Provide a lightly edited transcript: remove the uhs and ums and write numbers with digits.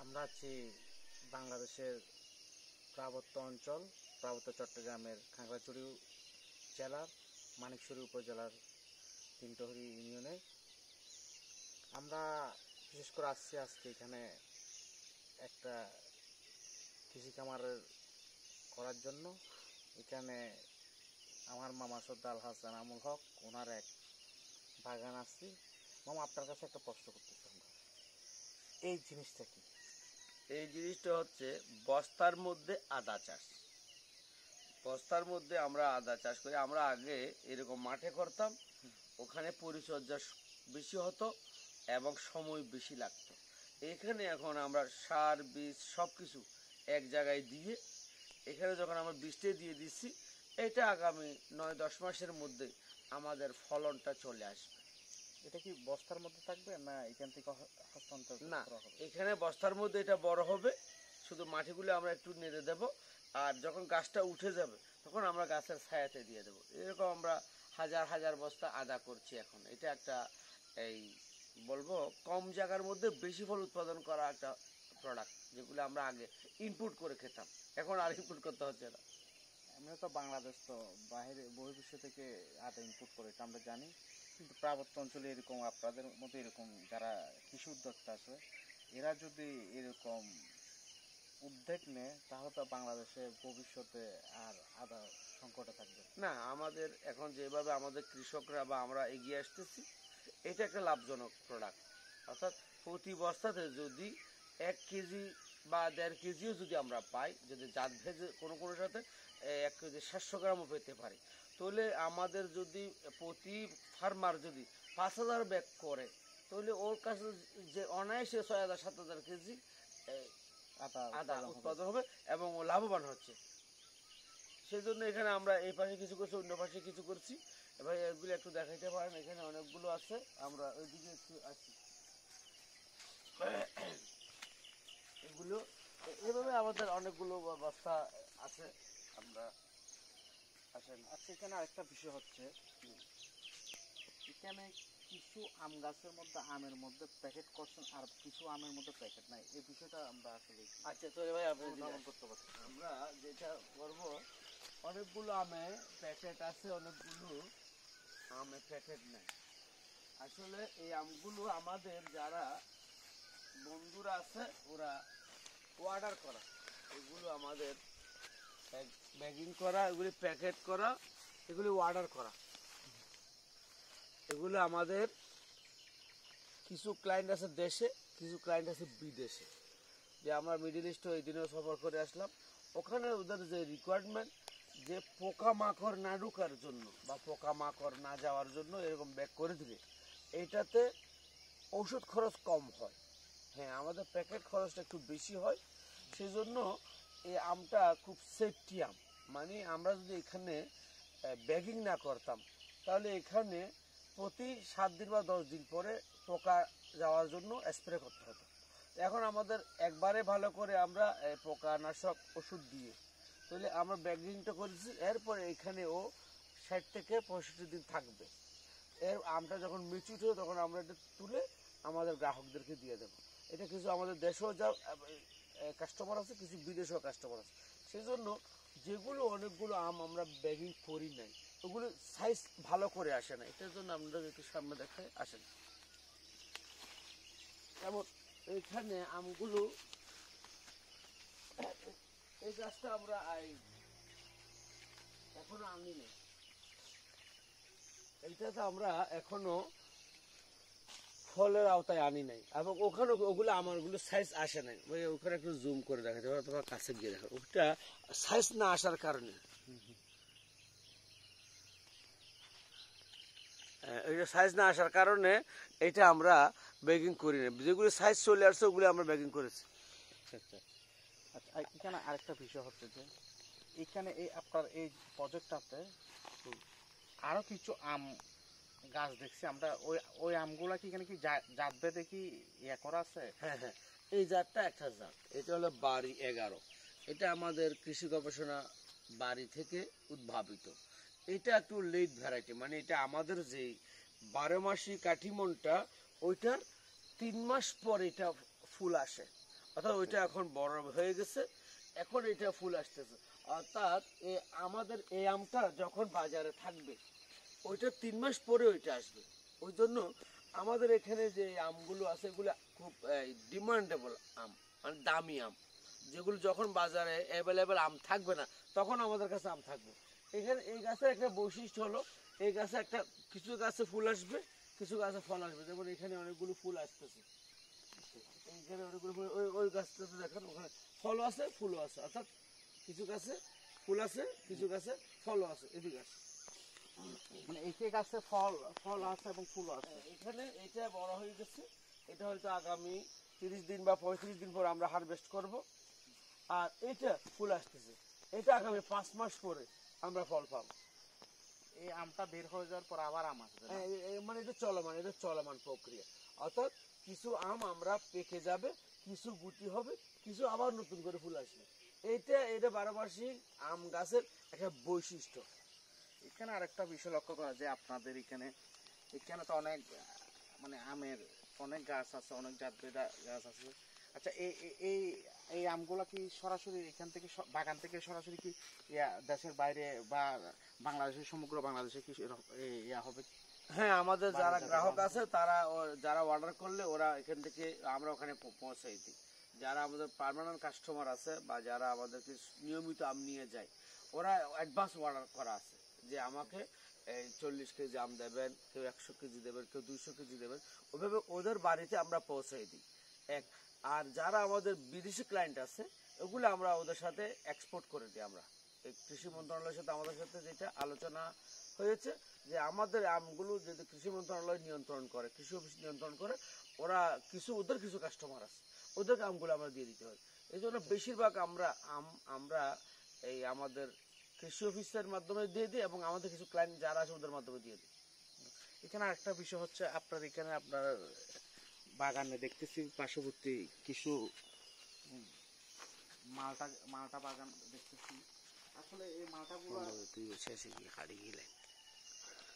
আমরা আছি বাংলাদেশের পার্বত্য অঞ্চল, পার্বত্য চট্টগ্রামের খাগড়াছড়ি জেলার মানিকছড়ি উপজেলার তিনটহরি ইউনিয়নে। আমরা বিশেষ করে আসছি আজকে এখানে একটা কৃষি খামারের করার জন্য। এখানে আমার মামা সর্দার আলহাজ এনামুল হক ওনার এক বাগান আসছি। মামা, আপনার কাছে একটা প্রশ্ন করতেছি, আমরা এই জিনিসটা কি? এই জিনিসটা হচ্ছে বস্তার মধ্যে আদা চাষ। বস্তার মধ্যে আমরা আদা চাষ করি। আমরা আগে এরকম মাঠে করতাম, ওখানে পরিচর্যা বেশি হতো এবং সময় বেশি লাগতো। এখানে এখন আমরা সার বীজ সব কিছু এক জায়গায় দিয়ে এখানে যখন আমরা বীজটা দিয়ে দিচ্ছি, এটা আগামী 9-10 মাসের মধ্যে আমাদের ফলনটা চলে আসবে। এটা কি বস্তার মধ্যে থাকবে না এখান থেকে হস্তান্তর? না, এখানে বস্তার মধ্যে এটা বড় হবে, শুধু মাটিগুলো আমরা একটু নেড়ে দেব, আর যখন গাছটা উঠে যাবে তখন আমরা গাছের ছায়াতে দিয়ে দেব। এরকম আমরা হাজার হাজার বস্তা আদা করছি এখন। এটা একটা এই বলবো কম জায়গার মধ্যে বেশি ফল উৎপাদন করা একটা প্রোডাক্ট, যেগুলো আমরা আগে ইনপুট করে খেতাম, এখন আর ইনপুট করতে হচ্ছে না। আমরা তো বাংলাদেশ তো বাইরে বহির্বিশ্ব থেকে আদা ইনপুট করে, এটা আমরা জানি। কিন্তু পার্বত্য অঞ্চলে এরকম আপনাদের মতো এরকম যারা কৃষি উদ্যোক্তা আছে, এরা যদি এরকম উদ্যোগ নেয় তাহলে তো বাংলাদেশের ভবিষ্যতে আর আদা সংকটে থাকবে না। আমাদের এখন যেভাবে আমাদের কৃষকরা বা আমরা এগিয়ে আসতেছি, এটা একটা লাভজনক প্রোডাক্ট। অর্থাৎ প্রতি বস্তাতে যদি 1 কেজি বা 1.5 কেজিও যদি আমরা পাই, যদি জাত ভেজে কোনো কোনো সাথে 1 কেজি 700 গ্রামও পেতে পারি, তাহলে আমাদের যদি প্রতি ফার্মার যদি 5000 ব্যাগ করে, তাহলে ওর কাছে যে অনায়াসে 6000-7000 কেজি আদা উৎপাদন হবে এবং ও লাভবান হচ্ছে। সেই জন্য এখানে আমরা এই পাশে কিছু করছি, অন্য পাশে কিছু করছি। এবার এগুলো একটু দেখাইতে পারেন, এখানে অনেকগুলো আছে। আমরা ওইদিকে একটু আসি। এগুলো এভাবে আমাদের অনেকগুলো বস্তা আছে। আমরা আসেন। আচ্ছা, এখানে আরেকটা বিষয় হচ্ছে, এখানে কিছু আম গাছের মধ্যে আমের মধ্যে প্যাকেট করছেন আর কিছু আমের মধ্যে প্যাকেট নাই, এই বিষয়টা আমরা আসলে আচ্ছা তো ভাই আপনি অনুধাবন করতে পারছি। আমরা যেটা করব, অনেকগুলো আমে প্যাকেট আছে, অনেকগুলো আমে প্যাকেট নেই। আসলে এই আমগুলো আমাদের যারা বন্ধুরা আছে ওরা অর্ডার করা, এগুলো আমাদের ব্যাগিং করা, এগুলি প্যাকেট করা, এগুলি অর্ডার করা। এগুলো আমাদের কিছু ক্লায়েন্ট আছে দেশে, কিছু ক্লায়েন্ট আছে বিদেশে। যে আমরা মিডল ইস্টে ওই দিনেও সফর করে আসলাম, ওখানে ওদের যে রিকোয়ারমেন্ট, যে পোকামাকড় না ঢোকার জন্য বা পোকামাকড় না যাওয়ার জন্য এরকম ব্যাগ করে দিলে এইটাতে ওষুধ খরচ কম হয়। হ্যাঁ, আমাদের প্যাকেট খরচটা একটু বেশি হয়। সেই জন্য এই আমটা খুব সেফটি আম। মানে আমরা যদি এখানে ব্যাগিং না করতাম, তাহলে এখানে প্রতি 7 দিন বা 10 দিন পরে পোকা যাওয়ার জন্য স্প্রে করতে হতো। এখন আমাদের একবারে ভালো করে আমরা পোকানাশক ওষুধ দিয়ে তাহলে আমরা ব্যাগিংটা করেছি। এরপরে এখানে ও 60 থেকে 65 দিন থাকবে। এর আমটা যখন মিচুট হবে তখন আমরা এটা তুলে আমাদের গ্রাহকদেরকে দিয়ে দেবো। এটা কিছু আমাদের দেশেও যা কাস্টমার আছে, কিছু বিদেশেও কাস্টমার আছে। সেই জন্য যেগুলো অনেকগুলো আম আমরা ব্যাগিং করি নাই, ওগুলো সাইজ ভালো করে আসে না। এটার জন্য আমরা একটু সামনে দেখায় আসেন। যেমন এইখানে আমগুলো, এই গাছটা আমরা এখনো আনি নাই, এইটাতে আমরা এখনো ফলের আওতায় আনি নাই, এবং ওখানে ওগুলো আমারগুলো সাইজ আসে নাই। ওখানে একটু জুম করে দেখা যাবে, তোমার কাছে গিয়ে দেখা, ওটা সাইজ না আসার কারণে, এইটা সাইজ না আসার কারণে এটা আমরা ব্যাগিং করি না। যেগুলো সাইজ চলে আসছে ওগুলো আমরা ব্যাগিং করেছি। আচ্ছা, এখানে আরেকটা বিষয় হচ্ছে যে এখানে এই আপনার এই প্রজেক্টটাতে আরো কিছু আম গাছ দেখছি আমরা, ওই আমগুলা কি এখানে কি জাত ভেদে কি ইয়ে করা আছে? হ্যাঁ হ্যাঁ, এই জাতটা একটা জাত, এটা হলো বাড়ি 11। এটা আমাদের কৃষি গবেষণা বাড়ি থেকে উদ্ভাবিত। এটা একটু লেট ভ্যারাইটি, মানে এটা আমাদের যে 12 মাসি কাঠিমনটা, ওইটার 3 মাস পর এটা ফুল আসে। অর্থাৎ ওইটা এখন বড় হয়ে গেছে, এখন এটা ফুল আসতেছে। অর্থাৎ আমাদের এই আমটা যখন বাজারে থাকবে ওইটা 3 মাস পরে ওইটা আসবে। ওই জন্য আমাদের এখানে যে আমগুলো আছে এগুলো খুব ডিমান্ডেবল আম, মানে দামি আম, যেগুলো যখন বাজারে অ্যাভেলেবেল আম থাকবে না তখন আমাদের কাছে আম থাকবে। এখানে এই গাছের একটা বৈশিষ্ট্য হলো, এই গাছে একটা কিছু গাছে ফুল আসবে, কিছু গাছে ফল আসবে। যেমন এখানে অনেকগুলো ফুল আসতেছে, এইখানে অনেকগুলো ফুল, ওই গাছটাতে দেখেন ওখানে ফলও আছে ফুলও আছে, অর্থাৎ কিছু গাছে ফুল আছে কিছু গাছে ফলও আছে, এদিকে আছে। মানে একে গাছে ফল ফল আছে এবং ফুল আছে। এখানে এটা বড় হয়ে গেছে, এটা হয়তো আগামী 30 দিন বা 35 দিন পর আমরা হারভেস্ট করব। আর এটা ফুল আসতেছে, এটা আগামী 5 মাস পরে আমরা ফল পাবো। এই আমটা বের হয়ে যাওয়ার পর আবার আম আসবে না? মানে এটা চলমান প্রক্রিয়া। অর্থাৎ কিছু আম আমরা পেকে যাবে, কিছু গুটি হবে, কিছু আবার নতুন করে ফুল আসবে। এটা 12 মাসিক আম গাছের একটা বৈশিষ্ট্য। এখানে আরেকটা বিষয় লক্ষ্য করা যায়, আপনাদের এখানে এখানে তো অনেক মানে আমের অনেক গাছ আছে, অনেক জাতভেদা গাছ আছে। আচ্ছা, এই এই এই আমগুলা কি সরাসরি এখান থেকে বাগান থেকে সরাসরি কি দেশের বাইরে বা বাংলাদেশের সমগ্র বাংলাদেশে কি ইয়া হবে? হ্যাঁ, আমাদের যারা গ্রাহক আছে তারা যারা অর্ডার করলে ওরা এখান থেকে আমরা ওখানে পৌঁছাই দিই। যারা আমাদের পার্মানেন্ট কাস্টমার আছে বা যারা আমাদেরকে নিয়মিত আম নিয়ে যায়, ওরা অ্যাডভান্স অর্ডার করা আছে যে আমাকে 40 কেজি আম দেবেন, কেউ 100 কেজি দেবেন, কেউ 200 কেজি দেবেন। ওইভাবে ওদের বাড়িতে আমরা পৌঁছাই দিই। আর যারা আমাদের বিদেশি ক্লায়েন্ট আছে ওগুলো আমরা ওদের সাথে এক্সপোর্ট করে দিই। আমরা এই কৃষি মন্ত্রণালয়ের সাথে আমাদের সাথে যেটা আলোচনা হয়েছে যে আমাদের আমগুলো যদি কৃষি মন্ত্রণালয় নিয়ন্ত্রণ করে, কৃষি অফিস নিয়ন্ত্রণ করে, ওরা ওদের কিছু কাস্টমার আছে, ওদের আমগুলো আমরা দিয়ে দিতে হয়। এই জন্য বেশিরভাগ আমরা এই আমাদের কৃষি অফিসের মাধ্যমে দিয়ে দিই এবং আমাদের কিছু ক্লায়েন্ট যারা আছে ওদের মাধ্যমে দিয়ে দিই। এখানে আরেকটা বিষয় হচ্ছে, আপনার এখানে আপনার বাগানে দেখতেছি পার্শ্ববর্তী কিছু মালটা বাগান দেখতেছি। আসলে এই মালটাগুলো তুই শেষে গিয়ে হারিয়ে গেলেন।